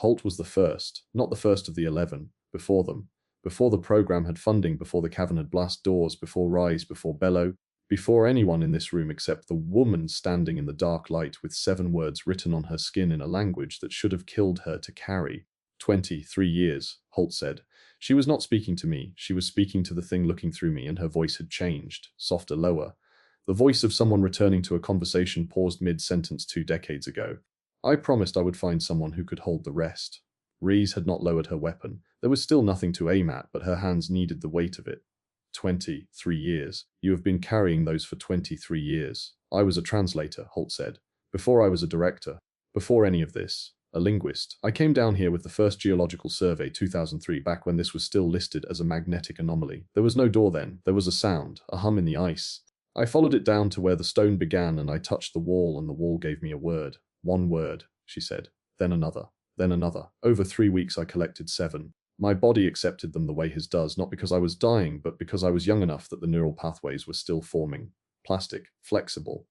Holt was the first, not the first of the 11, before them. Before the program had funding, before the cavern had blast doors, before rise, before bellow, before anyone in this room except the woman standing in the dark light with 7 words written on her skin in a language that should have killed her to carry. 23 years, Holt said. She was not speaking to me, she was speaking to the thing looking through me, and her voice had changed, softer, lower. The voice of someone returning to a conversation paused mid-sentence 2 decades ago. I promised I would find someone who could hold the rest. Rees had not lowered her weapon. There was still nothing to aim at, but her hands needed the weight of it. 23 years. You have been carrying those for 23 years. I was a translator, Holt said. Before I was a director. Before any of this. A linguist. I came down here with the first geological survey, 2003, back when this was still listed as a magnetic anomaly. There was no door then. There was a sound, a hum in the ice. I followed it down to where the stone began, and I touched the wall, and the wall gave me a word. 1 word, she said. Then another. Then another. Over 3 weeks I collected 7. My body accepted them the way his does, not because I was dying, but because I was young enough that the neural pathways were still forming. Plastic. Flexible.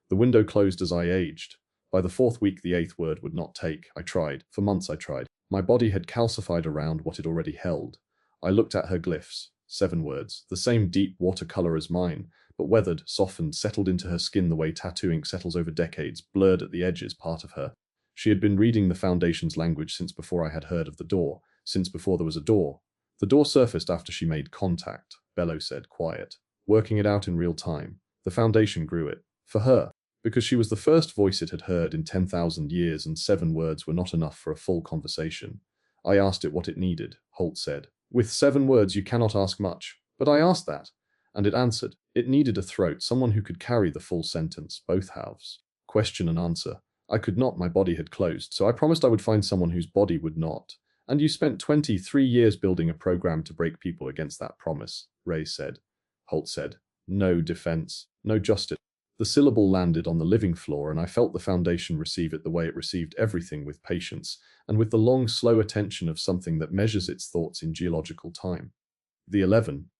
The window closed as I aged. By the 4th week the 8th word would not take. I tried. For months I tried. My body had calcified around what it already held. I looked at her glyphs. 7 words. The same deep watercolor as mine, but weathered, softened, settled into her skin the way tattoo ink settles over decades, blurred at the edges, part of her. She had been reading the Foundation's language since before I had heard of the door, since before there was a door. The door surfaced after she made contact, Bello said, quiet. Working it out in real time. The Foundation grew it. For her. Because she was the first voice it had heard in 10,000 years, and 7 words were not enough for a full conversation. I asked it what it needed, Holt said. With 7 words you cannot ask much. But I asked that. And it answered. It needed a throat, someone who could carry the full sentence, both halves. Question and answer. I could not, my body had closed, so I promised I would find someone whose body would not. And you spent 23 years building a program to break people against that promise, Ray said. Holt said. No defense, no justice. The syllable landed on the living floor, and I felt the Foundation receive it the way it received everything, with patience, and with the long, slow attention of something that measures its thoughts in geological time. The 11,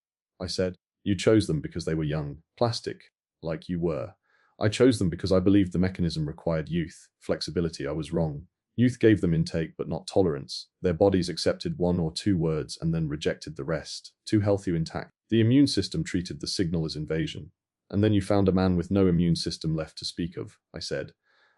I said. You chose them because they were young, plastic, like you were. I chose them because I believed the mechanism required youth, flexibility. I was wrong. Youth gave them intake but not tolerance. Their bodies accepted 1 or 2 words and then rejected the rest. Too healthy intact. The immune system treated the signal as invasion. And then you found a man with no immune system left to speak of, I said.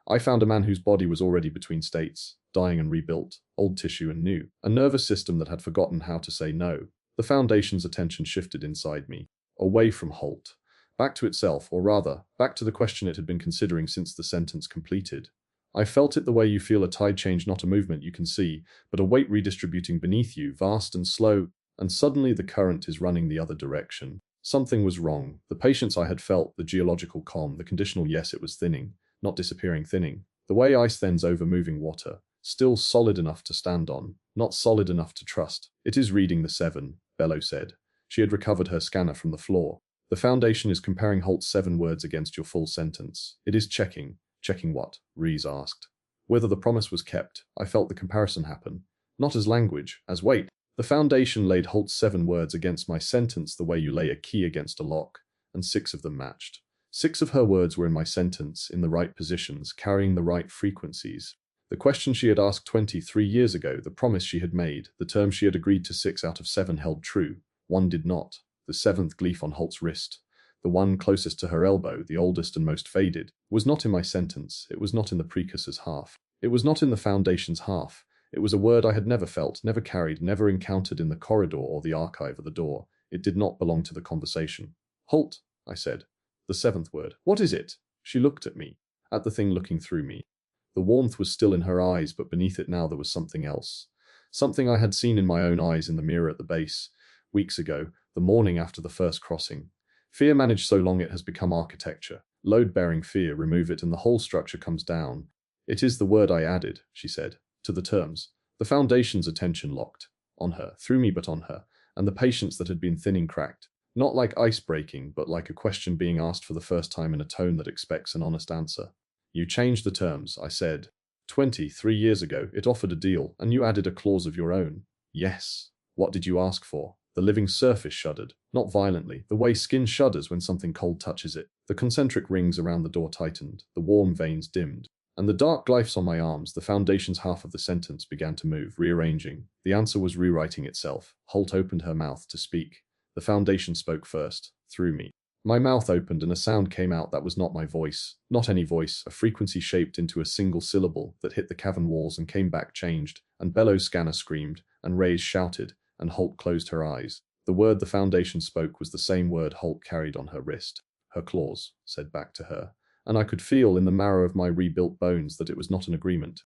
I found a man whose body was already between states, dying and rebuilt, old tissue and new. A nervous system that had forgotten how to say no. The Foundation's attention shifted inside me, away from Holt. Back to itself, or rather, back to the question it had been considering since the sentence completed. I felt it the way you feel a tide change, not a movement you can see, but a weight redistributing beneath you, vast and slow, and suddenly the current is running the other direction. Something was wrong. The patience I had felt, the geological calm, the conditional yes, it was thinning, not disappearing, thinning. The way ice thins over moving water, still solid enough to stand on, not solid enough to trust. It is reading the 7, Bello said. She had recovered her scanner from the floor. The Foundation is comparing Holt's 7 words against your full sentence. It is checking. Checking what? Rees asked. Whether the promise was kept. I felt the comparison happen. Not as language, as weight. The Foundation laid Holt's 7 words against my sentence the way you lay a key against a lock, and 6 of them matched. 6 of her words were in my sentence, in the right positions, carrying the right frequencies. The question she had asked 23 years ago, the promise she had made, the term she had agreed to, 6 out of 7 held true. 1 did not. The 7th glyph on Holt's wrist, the one closest to her elbow, the oldest and most faded, was not in my sentence. It was not in the precursor's half. It was not in the Foundation's half. It was a word I had never felt, never carried, never encountered in the corridor or the archive of the door. It did not belong to the conversation. Holt, I said. The 7th word. What is it? She looked at me, at the thing looking through me. The warmth was still in her eyes, but beneath it now there was something else. Something I had seen in my own eyes in the mirror at the base, weeks ago, the morning after the first crossing. Fear managed so long it has become architecture. Load-bearing fear, remove it and the whole structure comes down. It is the word I added, she said, to the terms. The Foundation's attention locked. On her, through me but on her, and the patience that had been thinning cracked. Not like ice breaking, but like a question being asked for the first time in a tone that expects an honest answer. You changed the terms, I said. 23 years ago, it offered a deal, and you added a clause of your own. Yes. What did you ask for? The living surface shuddered, not violently, the way skin shudders when something cold touches it. The concentric rings around the door tightened, the warm veins dimmed. And the dark glyphs on my arms, the foundation's half of the sentence, began to move, rearranging. The answer was rewriting itself. Holt opened her mouth to speak. The foundation spoke first, through me. My mouth opened and a sound came out that was not my voice. Not any voice, a frequency shaped into a single syllable that hit the cavern walls and came back changed, and Bellow's scanner screamed, and Ray's shouted, and Holt closed her eyes. The word the foundation spoke was the same word Holt carried on her wrist. Her claws said back to her, and I could feel in the marrow of my rebuilt bones that it was not an agreement.